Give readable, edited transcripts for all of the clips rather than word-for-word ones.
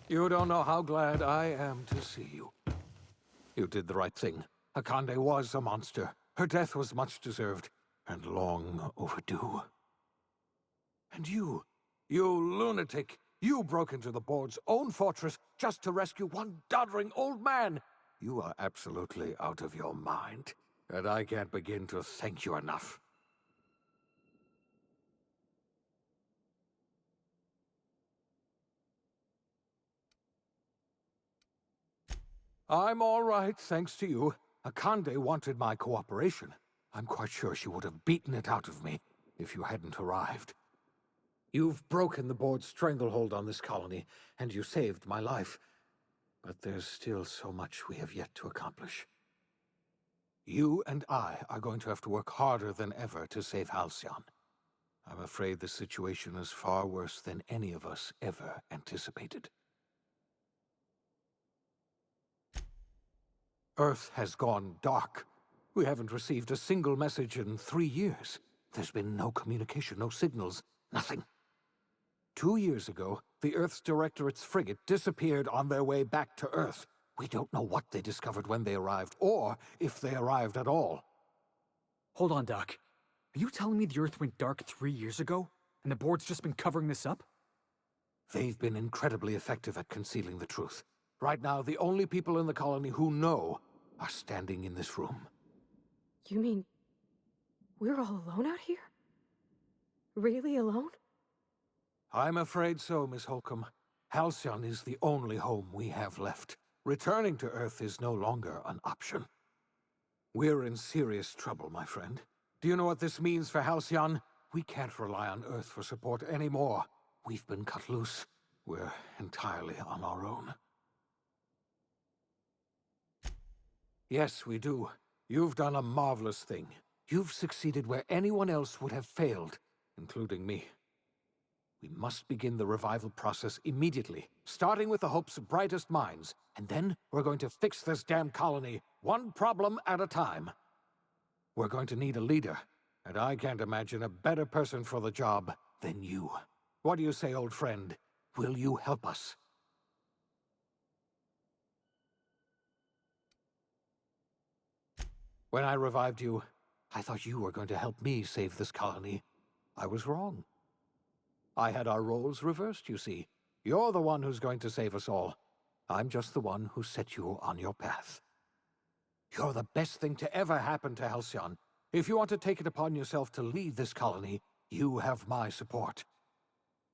You don't know how glad I am to see you. You did the right thing. Akande was a monster. Her death was much deserved, and long overdue. And you lunatic, you broke into the board's own fortress just to rescue one doddering old man. You are absolutely out of your mind, and I can't begin to thank you enough. I'm all right, thanks to you. Akande wanted my cooperation. I'm quite sure she would have beaten it out of me if you hadn't arrived. You've broken the board's stranglehold on this colony, and you saved my life. But there's still so much we have yet to accomplish. You and I are going to have to work harder than ever to save Halcyon. I'm afraid the situation is far worse than any of us ever anticipated. Earth has gone dark. We haven't received a single message in 3 years. There's been no communication, no signals, nothing. 2 years ago, the Earth's Directorate's frigate disappeared on their way back to Earth. We don't know what they discovered when they arrived, or if they arrived at all. Hold on, Doc. Are you telling me the Earth went dark 3 years ago, and the board's just been covering this up? They've been incredibly effective at concealing the truth. Right now, the only people in the colony who know are standing in this room. You mean we're all alone out here? Really alone? I'm afraid so, Miss Holcomb. Halcyon is the only home we have left. Returning to Earth is no longer an option. We're in serious trouble, my friend. Do you know what this means for Halcyon? We can't rely on Earth for support anymore. We've been cut loose. We're entirely on our own. Yes, we do. You've done a marvelous thing. You've succeeded where anyone else would have failed, including me. We must begin the revival process immediately, starting with the Hope's brightest minds, and then we're going to fix this damn colony, one problem at a time. We're going to need a leader, and I can't imagine a better person for the job than you. What do you say, old friend? Will you help us? When I revived you, I thought you were going to help me save this colony. I was wrong. I had our roles reversed, you see. You're the one who's going to save us all. I'm just the one who set you on your path. You're the best thing to ever happen to Halcyon. If you want to take it upon yourself to lead this colony, you have my support.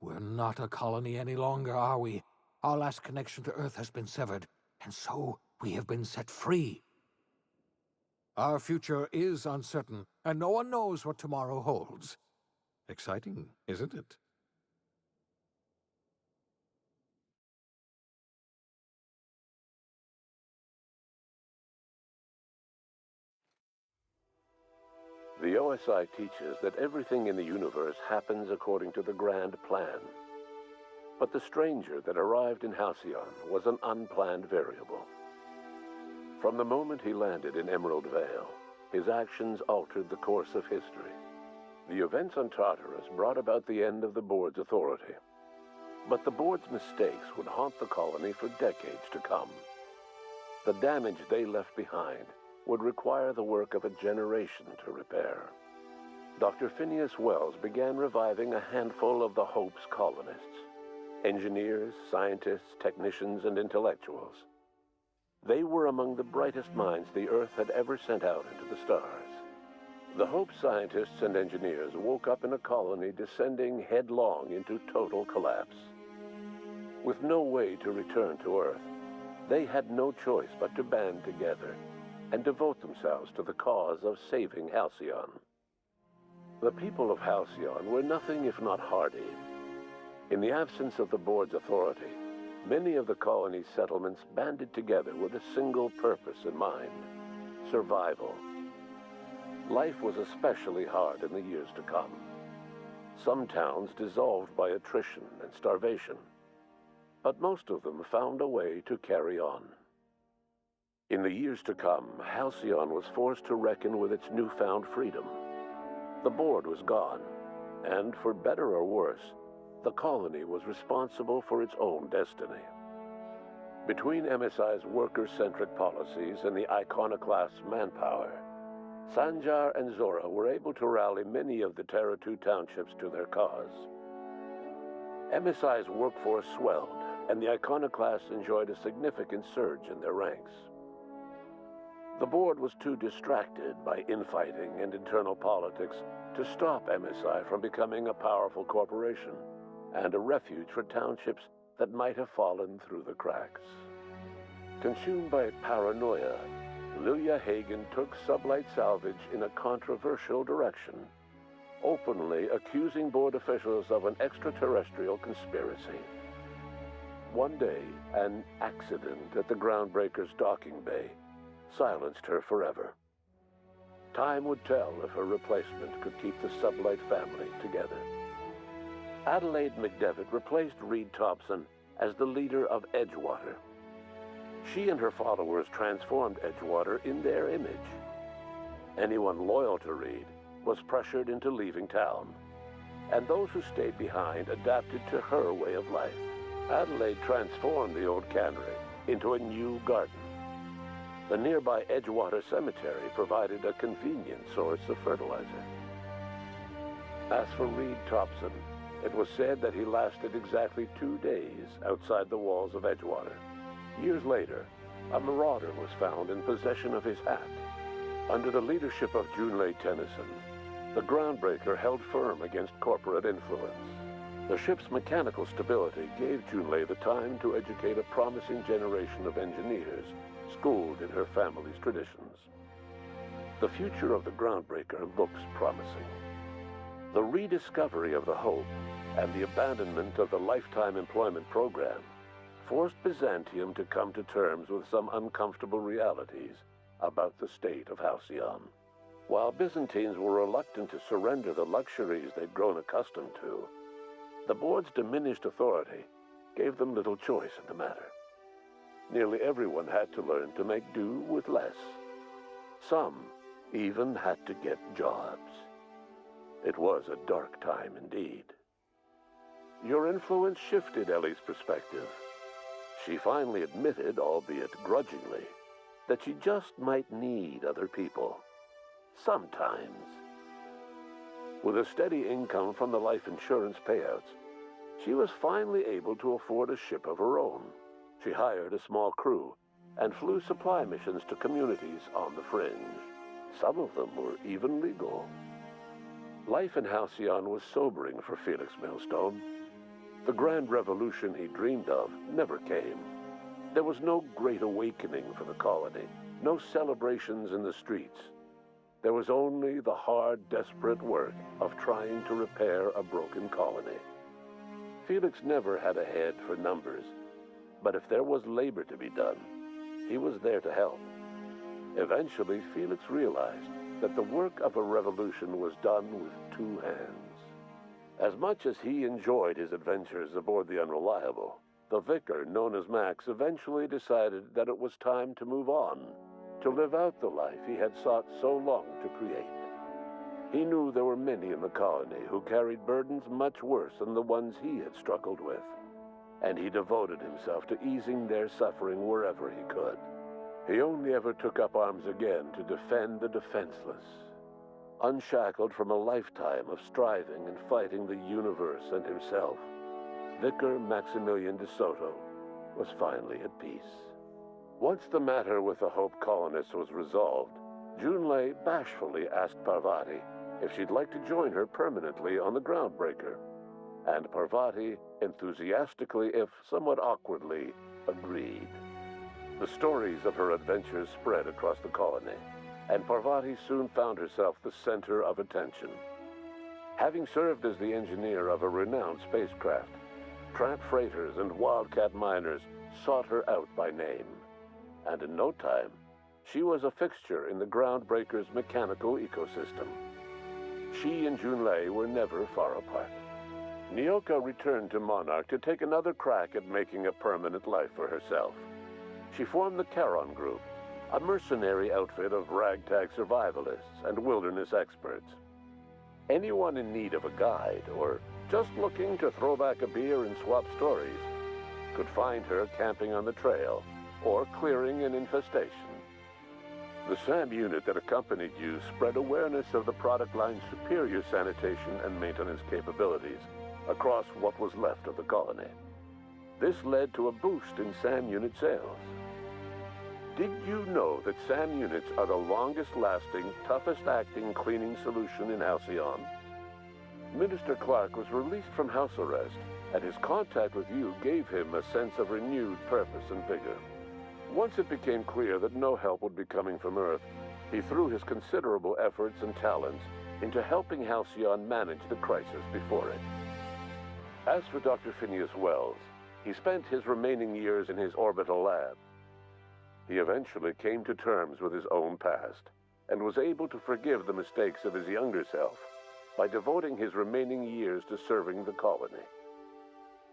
We're not a colony any longer, are we? Our last connection to Earth has been severed, and so we have been set free. Our future is uncertain, and no one knows what tomorrow holds. Exciting, isn't it? The OSI teaches that everything in the universe happens according to the grand plan. But the stranger that arrived in Halcyon was an unplanned variable. From the moment he landed in Emerald Vale, his actions altered the course of history. The events on Tartarus brought about the end of the board's authority. But the board's mistakes would haunt the colony for decades to come. The damage they left behind would require the work of a generation to repair. Dr. Phineas Wells began reviving a handful of the Hope's colonists. Engineers, scientists, technicians, and intellectuals. They were among the brightest minds the Earth had ever sent out into the stars. The Hope scientists and engineers woke up in a colony descending headlong into total collapse. With no way to return to Earth, they had no choice but to band together and devote themselves to the cause of saving Halcyon. The people of Halcyon were nothing if not hardy. In the absence of the board's authority, many of the colony's settlements banded together with a single purpose in mind: survival. Life was especially hard in the years to come. Some towns dissolved by attrition and starvation, but most of them found a way to carry on. In the years to come, Halcyon was forced to reckon with its newfound freedom. The board was gone, and for better or worse, the colony was responsible for its own destiny. Between MSI's worker-centric policies and the iconoclast's manpower, Sanjar and Zora were able to rally many of the Terra 2 townships to their cause. MSI's workforce swelled, and the iconoclasts enjoyed a significant surge in their ranks. The board was too distracted by infighting and internal politics to stop MSI from becoming a powerful corporation and a refuge for townships that might have fallen through the cracks. Consumed by paranoia, Lilia Hagen took Sublight Salvage in a controversial direction, openly accusing board officials of an extraterrestrial conspiracy. One day, an accident at the Groundbreaker's docking bay silenced her forever. Time would tell if her replacement could keep the Sublight family together. Adelaide McDevitt replaced Reed Thompson as the leader of Edgewater. She and her followers transformed Edgewater in their image. Anyone loyal to Reed was pressured into leaving town, and those who stayed behind adapted to her way of life. Adelaide transformed the old cannery into a new garden. The nearby Edgewater Cemetery provided a convenient source of fertilizer. As for Reed Thompson, it was said that he lasted exactly 2 days outside the walls of Edgewater. Years later, a marauder was found in possession of his hat. Under the leadership of Junlei Tennyson, the Groundbreaker held firm against corporate influence. The ship's mechanical stability gave Junlei the time to educate a promising generation of engineers schooled in her family's traditions. The future of the Groundbreaker looks promising. The rediscovery of the Hope and the abandonment of the lifetime employment program forced Byzantium to come to terms with some uncomfortable realities about the state of Halcyon. While Byzantines were reluctant to surrender the luxuries they'd grown accustomed to, the board's diminished authority gave them little choice in the matter. Nearly everyone had to learn to make do with less. Some even had to get jobs. It was a dark time indeed. Your influence shifted Ellie's perspective. She finally admitted, albeit grudgingly, that she just might need other people. Sometimes. With a steady income from the life insurance payouts, she was finally able to afford a ship of her own. She hired a small crew and flew supply missions to communities on the fringe. Some of them were even legal. Life in Halcyon was sobering for Felix Millstone. The grand revolution he dreamed of never came. There was no great awakening for the colony, no celebrations in the streets. There was only the hard, desperate work of trying to repair a broken colony. Felix never had a head for numbers, but if there was labor to be done, he was there to help. Eventually, Felix realized that the work of a revolution was done with 2 hands. As much as he enjoyed his adventures aboard the Unreliable, the vicar, known as Max, eventually decided that it was time to move on, to live out the life he had sought so long to create. He knew there were many in the colony who carried burdens much worse than the ones he had struggled with, and he devoted himself to easing their suffering wherever he could. He only ever took up arms again to defend the defenseless. Unshackled from a lifetime of striving and fighting the universe and himself, Vicar Maximilian de Soto was finally at peace. Once the matter with the Hope colonists was resolved, Junlei bashfully asked Parvati if she'd like to join her permanently on the Groundbreaker, and Parvati enthusiastically, if somewhat awkwardly, agreed. The stories of her adventures spread across the colony, and Parvati soon found herself the center of attention. Having served as the engineer of a renowned spacecraft, tramp freighters and wildcat miners sought her out by name, and in no time, she was a fixture in the Groundbreaker's mechanical ecosystem. She and Junlei were never far apart. Nyoka returned to Monarch to take another crack at making a permanent life for herself. She formed the Charon Group, a mercenary outfit of ragtag survivalists and wilderness experts. Anyone in need of a guide or just looking to throw back a beer and swap stories, could find her camping on the trail or clearing an infestation. The SAM unit that accompanied you spread awareness of the product line's superior sanitation and maintenance capabilities across what was left of the colony. This led to a boost in SAM unit sales. Did you know that SAM units are the longest-lasting, toughest-acting cleaning solution in Halcyon? Minister Clark was released from house arrest, and his contact with you gave him a sense of renewed purpose and vigor. Once it became clear that no help would be coming from Earth, he threw his considerable efforts and talents into helping Halcyon manage the crisis before it. As for Dr. Phineas Wells, he spent his remaining years in his orbital lab. He eventually came to terms with his own past and was able to forgive the mistakes of his younger self by devoting his remaining years to serving the colony.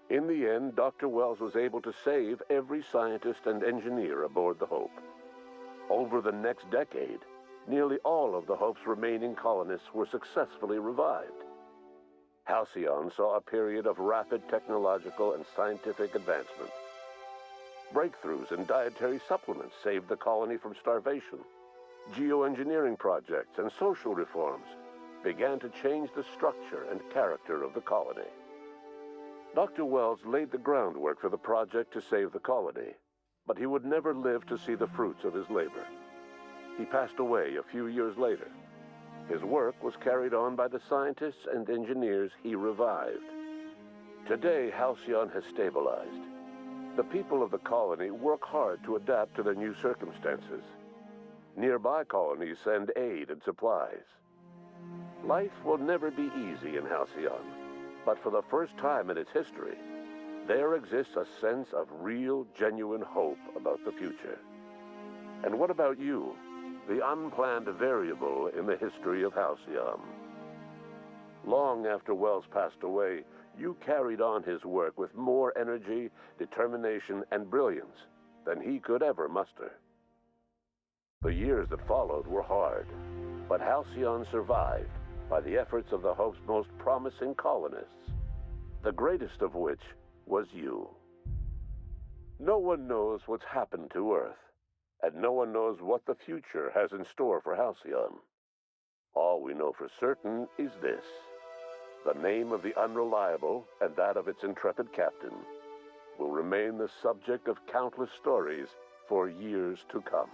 In the end, Dr. Wells was able to save every scientist and engineer aboard the Hope. Over the next decade, nearly all of the Hope's remaining colonists were successfully revived. Halcyon saw a period of rapid technological and scientific advancement. Breakthroughs in dietary supplements saved the colony from starvation. Geoengineering projects and social reforms began to change the structure and character of the colony. Dr. Wells laid the groundwork for the project to save the colony, but he would never live to see the fruits of his labor. He passed away a few years later. His work was carried on by the scientists and engineers he revived. Today, Halcyon has stabilized. The people of the colony work hard to adapt to their new circumstances. Nearby colonies send aid and supplies. Life will never be easy in Halcyon, but for the first time in its history, there exists a sense of real, genuine hope about the future. And what about you, the unplanned variable in the history of Halcyon? Long after Wells passed away, you carried on his work with more energy, determination, and brilliance than he could ever muster. The years that followed were hard, but Halcyon survived by the efforts of the Hope's most promising colonists, the greatest of which was you. No one knows what's happened to Earth, and no one knows what the future has in store for Halcyon. All we know for certain is this: the name of the Unreliable and that of its intrepid captain will remain the subject of countless stories for years to come.